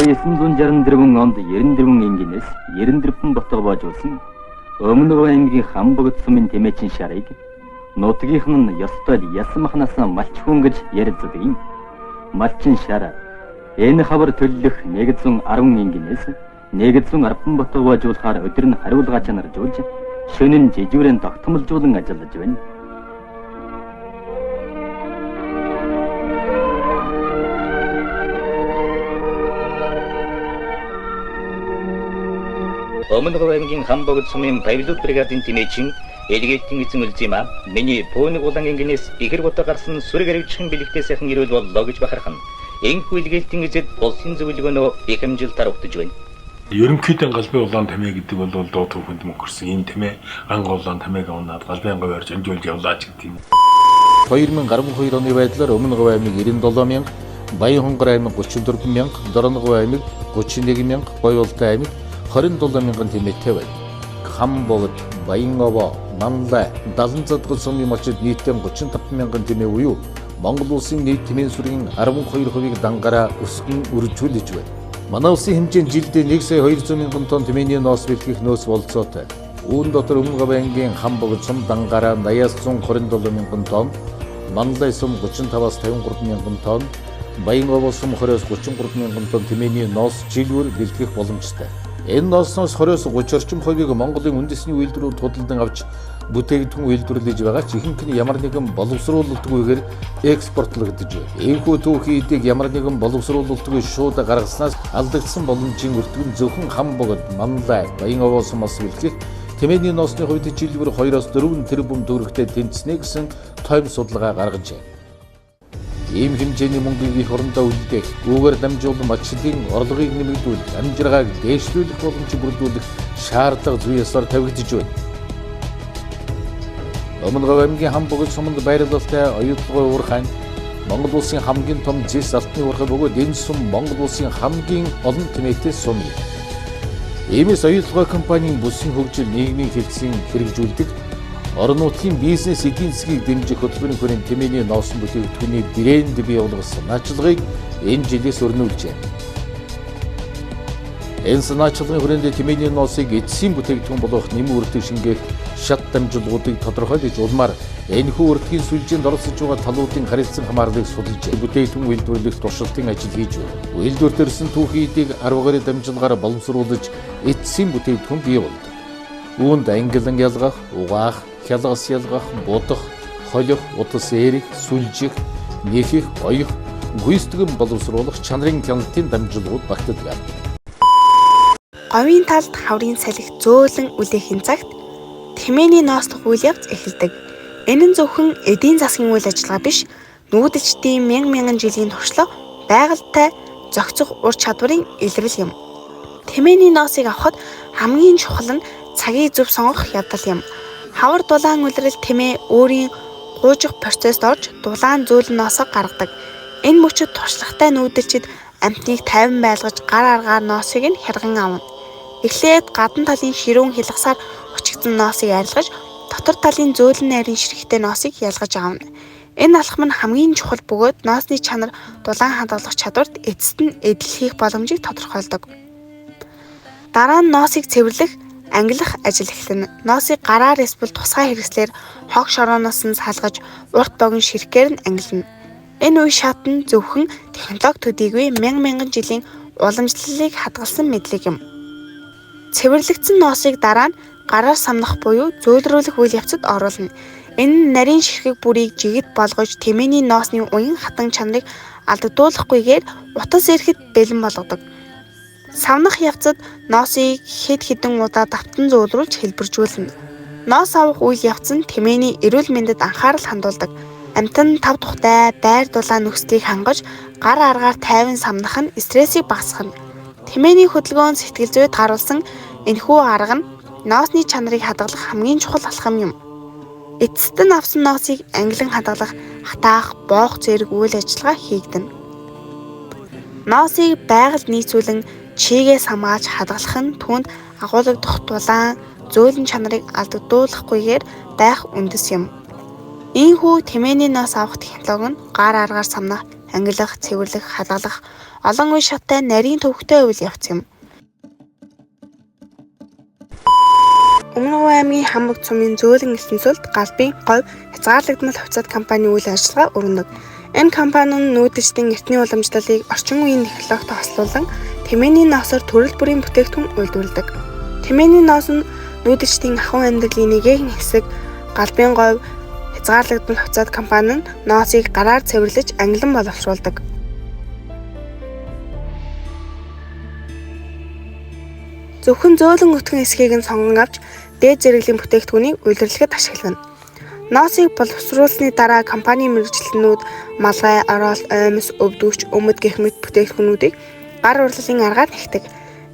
1964 онд 94 энгийнээс 94 ботго боожуулсан Өмнөг аймгийн Хамбогд сумын тэмээчин шарыг нутгийнх нь ёстой ясан махнаас малч хүн гэж ярилцдаг юм. Малчин шар энэ хавар төлөх 110 энгийнээс 110 ботго боожуулахаар өдөр нь хариулгаа чанаржуулж шөнө нь жижүүрэн тогтмолжуулан ажиллаж байна. Өмнөг аймгийн Хамбогд сумын Баялууд бригадын тэмээчин Элгээдийн эзэн Үлзимаа миний Пөөнийг улаан энгийнээс ихэр гутаа гарсан сүрэг аривчхан бэлэгтээ сайхан ирүүл боллоо гэж бахархан энэхүү Элгээдийн эзэд улсын зөвлөгөөнөө их хэмжилтээр өгдөж байна. Ерөнхийдөө галбын улаан тамэ гэдэг бол дуу түүхэнд мөнгөрсөн энэ тамэ анги улаан тамэг унаад галбын говьор зөнжүүлж явлаач гэдэг юм. 2012 оны байдлаар Өмнөг аймаг 97,000, Баян хонгор аймаг 34,000, Дорногов аймаг 31,000, Гоёлтой аймаг 27,000 тэмээтэй байна. Хамбогд, Баянгов, Манлай, Далан задгал сумын малчид нийтдээ 35,000 тэмээ буюу Монгол улсын нийт тэмээ сүргийн 12% дангаараа өсгөн үржүүлж байна. Манай улсын хэмжээнд жилдээ 1,200,000 тонн тэмээний ноос бэлтгэх нөөц болцоотой. Үүн дотор Өмнөг аймгийн Хамбогд сум дангаараа 80,127,000 тонн, Манлай сум 35-аас 53,000 тонн, Баянгов сум 20-33,000 тонн тэмээний ноос жилээр бэлтгэх боломжтой. Энэ ноосноос 20-30 орчим хувийг Монголын үндэсний үйлдвэрүүд худалдан авч бүтээгдэхүүн үйлдвэрлэж байгаа ч ихэнх нь ямар нэгэн боловсруулалтгүйгээр экспортлогдож байна. Энэхүү түүхий эдийг ямар нэгэн боловсруулалтгүй шууд гаргаснаас алдагдсан боломжийн өртгөн зөвхөн Хамбогд, Манлай, Баянгов сумаас бэлтгэх тэмээний ноосны хувьд жилээр 2-4 тэрбум төгрөгтэй тэнцэнэ гэсэн тойм судалгаа гаргаж байна. Ийм хэмжээний мөнгөийг их орондоо үлдээх, үүгээр дамжуулан малчлалын орлогыг нэмэгдүүлэх, амжиргааг дээшлүүлэх боломжийг бүрдүүлэх шаардлага зүй ёсоор тавигдж байна. Өмнөг аймгийн Хамбогд суманд байрлалтай оюутлогын уурхайн Монгол улсын хамгийн том зэс алтны уурхай бөгөөд энэ сум Монгол улсын хамгийн олон тэмээтэй сум юм. Иймээс оюутлогын компанийн бүсийн хөгжил нийгмийн хэрэгцээг хэрэгжүүлдэг орон нутгийн бизнес эдийн засгийг дэмжих хөтөлбөрийн хүрээнд тэмээний ноосон бүтээгдэхүүний брэнд бий болгосон санаачлагыг энэ жилээс өрнүүлж байна. Энэ санаачлагын хүрээнд тэмээний ноосыг эцсийн бүтээгдэхүүн болгох нэмэн үрдэг шингээх шат дамжуулгуудыг тодорхойлж улмаар энэхүү үрдгийн сүлжээнд оролцож байгаа талуудын харилцан хамаарлыг судалж бүтээгдэхүүн үйлдвэрлэх туршилтын ажил хийж байна. Үйлдвэрлэлсэн түүхийдийг арга барилын дамжуулгаар боловсруулж эцсийн бүтээгдэхүүн бий болдог. Үүнд ангилан ялгах, угаах, хялгас ялгах, будах, холих, утас эрих, сүлжих, нэхих, оёх, гүйцэтгэн боловсруулах чанарын хяналтын дамжуулгууд багтдаг. Говийн талд хаврын салхи зөөлөн үлээхийн цагт тэмээний ноосдох үйл явц эхэлдэг. Энэ нь зөвхөн эдийн засгийн үйл ажиллагаа биш, нүүдэлчдийн мянган жилийн туршлага, байгальтай зохицох ур чадварын илрэл юм. Тэмээний ноосыг авахд хамгийн чухал нь цагийг зөв сонгох явдал юм. Хавар дулаан үлрэл тэмээ өөрийн гуйжих процесст орж дулаан зөөлөн ноосоо гаргадаг. Энэ мөчөд туршлагатай нүүдэлчид амтныг тайван байлгаж гар аргаар ноосыг нь хялган авна. Эхлээд гадна талын ширүүн хялгасаар хучигдсан ноосыг арилгаж дотор талын зөөлөн найрын ширхтэй ноосыг ялгаж авна. Энэ алхам нь хамгийн чухал бөгөөд ноосны чанар дулаан хадгалах чадварт эцэст нь эдэл хийх боломжийг тодорхойлдог. Дараа нь ноосыг цэвэрлэх, ангилах ажил эхэлнэ. Ноосыг гараар эсвэл тусгай хэрэгслээр хог шорооноос нь салгаж урт богино ширхгээр нь ангилна. Энэ үе шат нь зөвхөн технологи төдийгүй мянган жилийн уламжлалыг хадгалсан мэдлэг юм. Цэвэрлэгдсэн ноосыг дараа нь гараар самнах буюу зөөлрүүлэх үйл явцад оруулна. Энэ нь нарийн ширхэг бүрийг жигд болгож тэмээний ноосны уян хатан чанарыг алдагдуулахгүйгээр утас эрэхэд бэлэн болгодог. Савнах явцад ноосыг хэд хэдэн удаа давтан зөөлрүүлж хэлбэржүүлнэ. Ноос авах үйл явц нь тэмээний эрүүл мэндэд анхаарал хандуулдаг. Амьтан тав тухтай байр дулаан нөхцөлийг хангаж гар аргаар тайван самнах нь стрессийг багасгана. Тэмээний хөдөлгөөн сэтгэл зүйд харуулсан энэхүү арга нь ноосны чанарыг хадгалах хамгийн чухал алхам юм. Эцэст нь авсан ноосыг ангилан хадгалах, хатаах, боох зэрэг үйл ажиллагаа хийгдэнэ. Ноосыг байгальд нийцүүлэн чийгээс хамгаалж хадгалах нь түүнд агуулгадах дулаан зөөлөн чанарыг алдагдуулахгүйгээр байх үндэс юм. Ийхүү тэмээний ноос авах технологи нь гар аргаар самнах, ангилах, цэвэрлэх, халгалах олон үе шаттай нарийн төвхтэй үйл явц юм. Өмнөг аймгийн Хамбог цумын зөөлөн элсэн сүлд галбын говь хязгаарлагдмал хувьцаат компани үйл ажиллагаа өрнөг. Энэ компани нь нүүдэлчдийн эртний уламжлалыг орчин үеийн технологитой хослуулан тэмээний ноосоор төрөл бүрийн бүтээгдэхүүн үйлдвэрлэдэг. Тэмээний ноос нь нүүдэлчдийн ахуйн амьдралын нэгэн хэсэг. Галбын говь хязгаарлагдмал хувьцаат компани нь ноосыг гараар цэвэрлэж ангилан боловсруулдаг. Зөвхөн зөөлөн өтгөн эсхийг нь сонгон авч дээд зэрэглэлийн бүтээгдэхүүнийг үйлдвэрлэхэд ашигладаг. Ноосыг боловсруулсны дараа компани мэргэжилтнүүд малгай, оролт, оймос, өвдөгч, өмд гэх мэт бүтээгдэхүүнүүдийг гар урлалын аргаар нэгтгэдэг.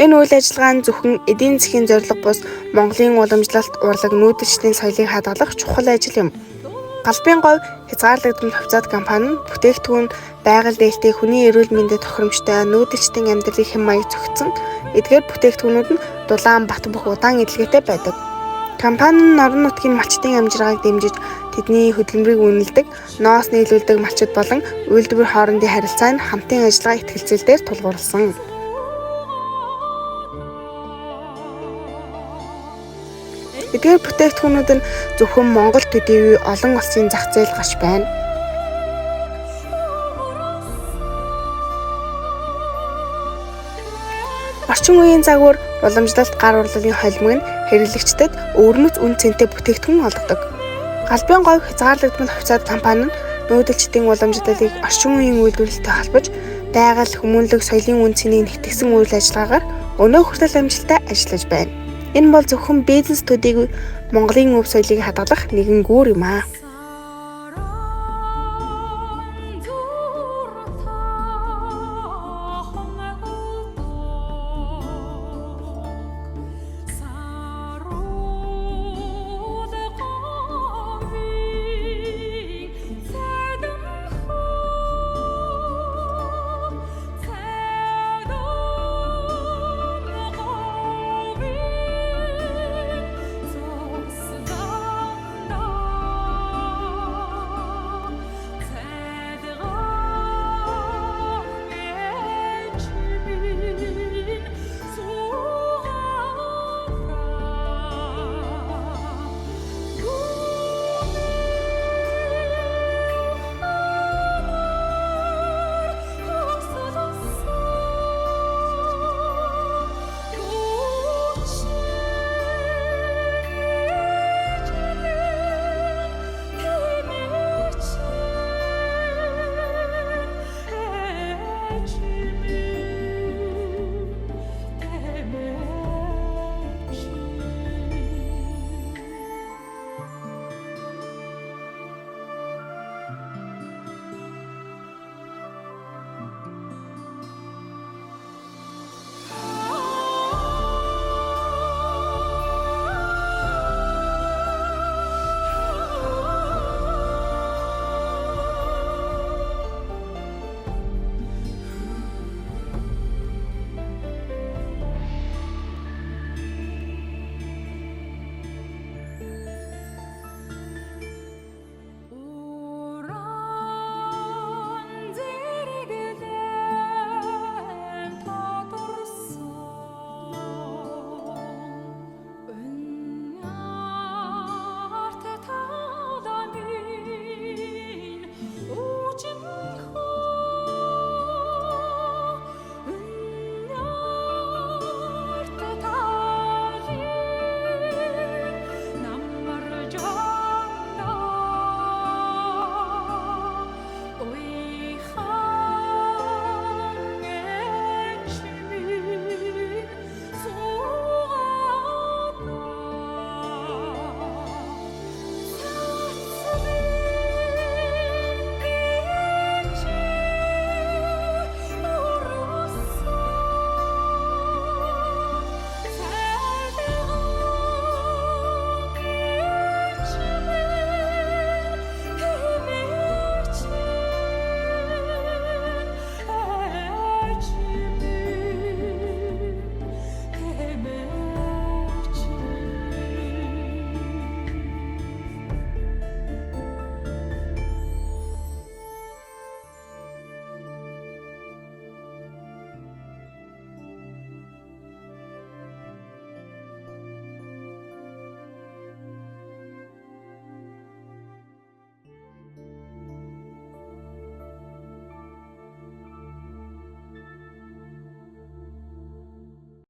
Энэ үйл ажиллагаа нь зөвхөн эдийн засгийн зорилго бус Монголын уламжлалт, урлаг, нүүдэлчдийн соёлыг хадгалах чухал ажил юм. Галбын говь хязгаарлагдмал хувьцаат компани нь бүтээгдэхүүн байгаль дээлтэй хүний эрүүл мэндэд тохиромжтой нүүдэлчдийн амьдралын хэм маяг зохицсон эдгээр бүтээгдэхүүнүүд нь дулаан бат бөх удаан эдлэгээтэй байдаг. Компани нь орон нутгийн малчдын амжиргааг дэмжиж тэдний хөдөлмөрийг үнэлдэг, ноос нийлүүлдэг малчид болон үйлдвэр хоорондын харилцаа нь хамтын ажиллагаа итгэлцэлээр тулгуурласан. Эдгээр бүтээгдэхүүнүүд нь зөвхөн Монгол төдий олон улсын зах зээл гарч байна. Орчин үеийн загвар уламжлалт гар урлалын холимог нь хэрэглэгчдэд өвөрмөц үн цэнтэй бүтээгдэхүүн олгодог. Галбын говь хязгаарлагдмал хувьцаат компани нь нүүдэлчдийн уламжлалыг орчин үеийн үйлдвэрлэлтэй холбож байгаль, хүмүүнлэг, соёлын үн цэнийг нэгтгэсэн үйл ажиллагаагаар өнөө хүртэл амжилттай ажиллаж байна. Энэ бол зөвхөн бизнес төдийгүй Монголын өв соёлыг хадгалах нэгэн гүүр юм аа.